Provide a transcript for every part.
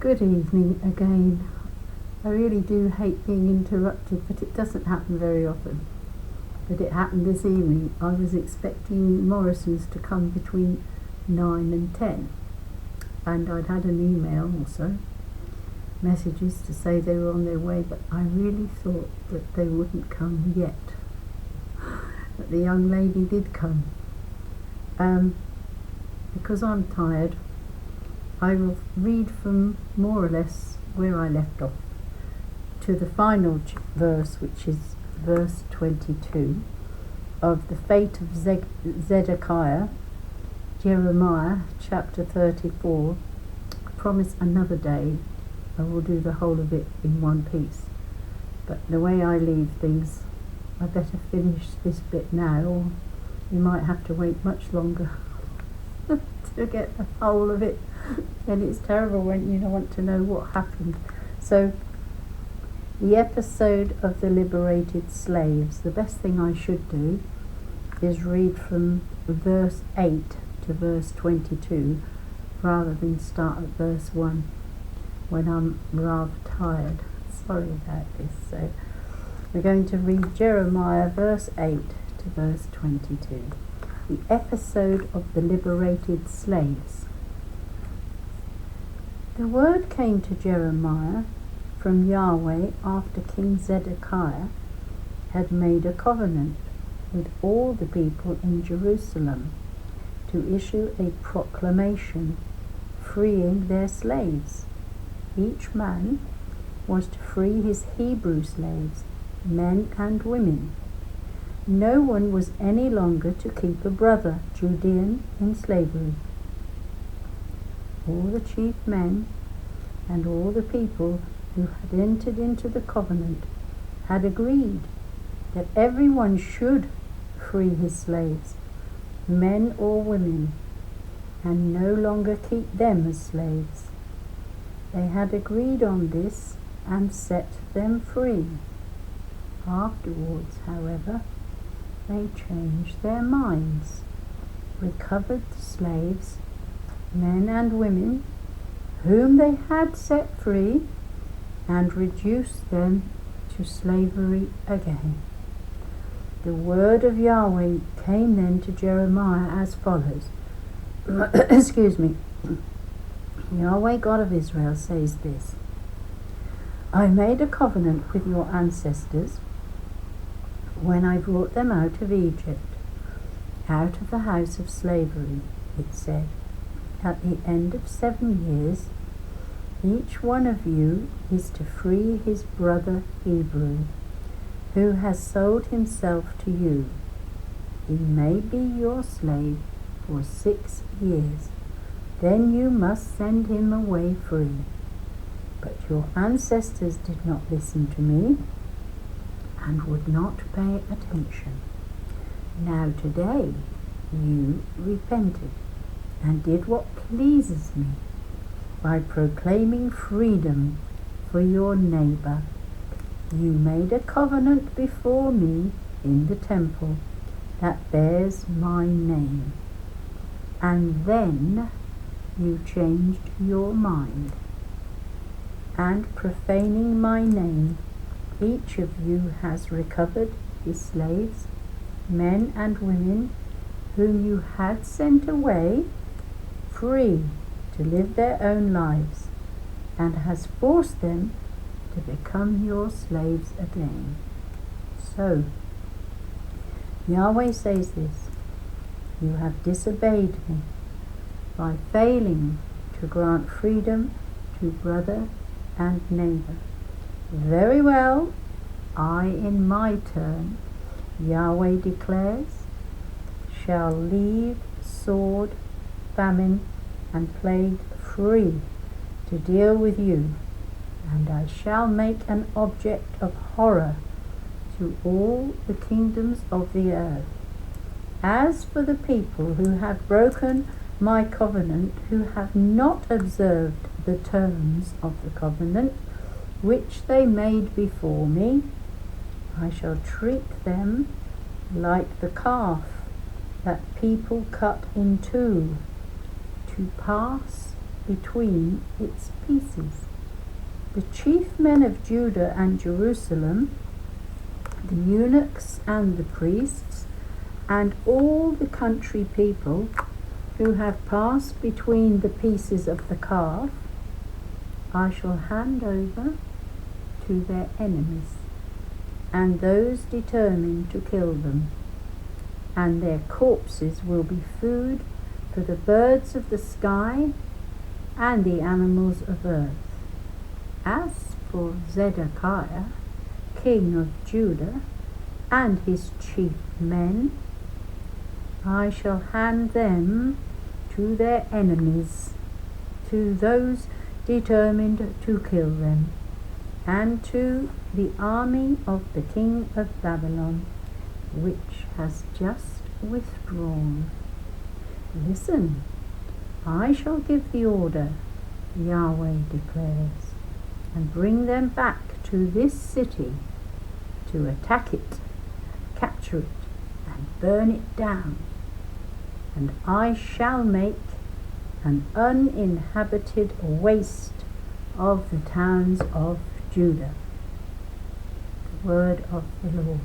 Good evening again. I really do hate being interrupted, but it doesn't happen very often. But it happened this evening. I was expecting Morrison's to come between 9 and 10. And I'd had an email also, messages to say they were on their way, but I really thought that they wouldn't come yet. But the young lady did come. Because I'm tired, I will read from more or less where I left off to the final verse, which is verse 22 of the fate of Zedekiah, Jeremiah chapter 34. I promise another day I will do the whole of it in one piece, but the way I leave things, I better finish this bit now, or you might have to wait much longer to get the whole of it. And it's terrible when you don't want to know what happened. So, the episode of the liberated slaves. The best thing I should do is read from verse 8 to verse 22 rather than start at verse 1 when I'm rather tired. Sorry about this. So, we're going to read Jeremiah verse 8 to verse 22. The episode of the liberated slaves. The word came to Jeremiah from Yahweh after King Zedekiah had made a covenant with all the people in Jerusalem to issue a proclamation freeing their slaves. Each man was to free his Hebrew slaves, men and women. No one was any longer to keep a brother Judean in slavery. All the chief men and all the people who had entered into the covenant had agreed that everyone should free his slaves, men or women, and no longer keep them as slaves. They had agreed on this and set them free. Afterwards, however, they changed their minds, recovered the slaves, men and women, whom they had set free, and reduced them to slavery again. The word of Yahweh came then to Jeremiah as follows. Excuse me. Yahweh God of Israel says this: I made a covenant with your ancestors when I brought them out of Egypt, out of the house of slavery, it said. At the end of 7 years, each one of you is to free his brother Hebrew, who has sold himself to you. He may be your slave for 6 years. Then you must send him away free. But your ancestors did not listen to me and would not pay attention. Now today you repented and did what pleases me by proclaiming freedom for your neighbor. You made a covenant before me in the temple that bears my name, and then you changed your mind, and profaning my name, each of you has recovered his slaves, men and women, whom you had sent away free to live their own lives, and has forced them to become your slaves again. So, Yahweh says this: you have disobeyed me by failing to grant freedom to brother and neighbor. Very well, I in my turn, Yahweh declares, shall leave sword, famine, and plague free to deal with you, and I shall make an object of horror to all the kingdoms of the earth. As for the people who have broken my covenant, who have not observed the terms of the covenant which they made before me, I shall treat them like the calf that people cut in two, to pass between its pieces. The chief men of Judah and Jerusalem, the eunuchs and the priests, and all the country people who have passed between the pieces of the calf, I shall hand over to their enemies, and those determined to kill them, and their corpses will be food for the birds of the sky and the animals of earth. As for Zedekiah, king of Judah, and his chief men, I shall hand them to their enemies, to those determined to kill them, and to the army of the king of Babylon, which has just withdrawn. Listen, I shall give the order, Yahweh declares, and bring them back to this city to attack it, capture it, and burn it down. And I shall make an uninhabited waste of the towns of Judah. The word of the Lord.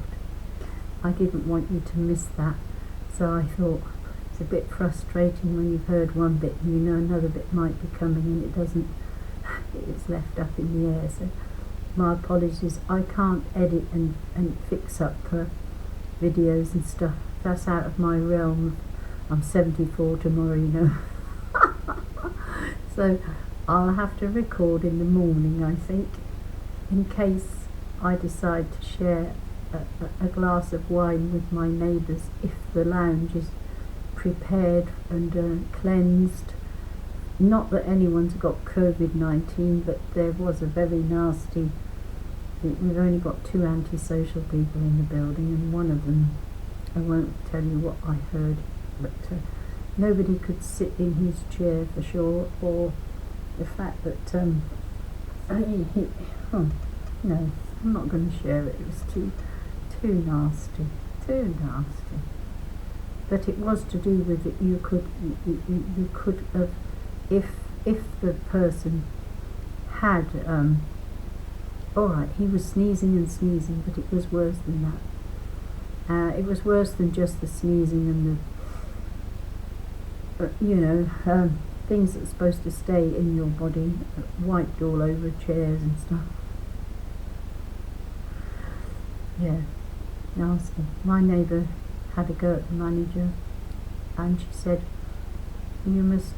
I didn't want you to miss that, so I thought it's a bit frustrating when you've heard one bit and you know another bit might be coming and it doesn't, it's left up in the air. So my apologies, I can't edit and fix up videos and stuff. That's out of my realm. I'm 74 tomorrow, you know. So I'll have to record in the morning, I think, in case I decide to share a glass of wine with my neighbours if the lounge is prepared and cleansed. Not that anyone's got COVID-19, but there was a very nasty, we've only got 2 antisocial people in the building, and one of them, I won't tell you what I heard, but nobody could sit in his chair for sure, or the fact that no, I'm not going to share it. It was too nasty. But it was to do with it. You could have, if the person had all right, he was sneezing and sneezing, but it was worse than that. It was worse than just the sneezing and the things that are supposed to stay in your body, wiped all over chairs and stuff. Yeah, nasty. My neighbour had a go at the manager, and she said, you must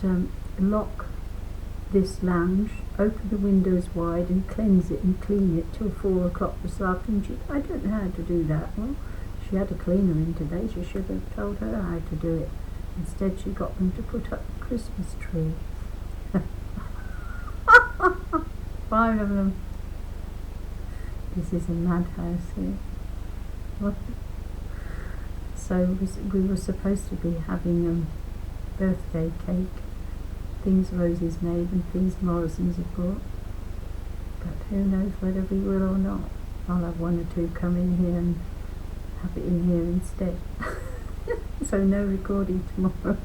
lock this lounge, open the windows wide and cleanse it and clean it till 4 o'clock this afternoon. I don't know how to do that. Well, she had a cleaner in today, she should have told her how to do it. Instead she got them to put up the Christmas tree. 5 of them. This is a madhouse here. What? So we were supposed to be having birthday cake, things Rosie's made and things Morrison's have brought. But who knows whether we will or not. I'll have 1 or 2 come in here and have it in here instead. So no recording tomorrow.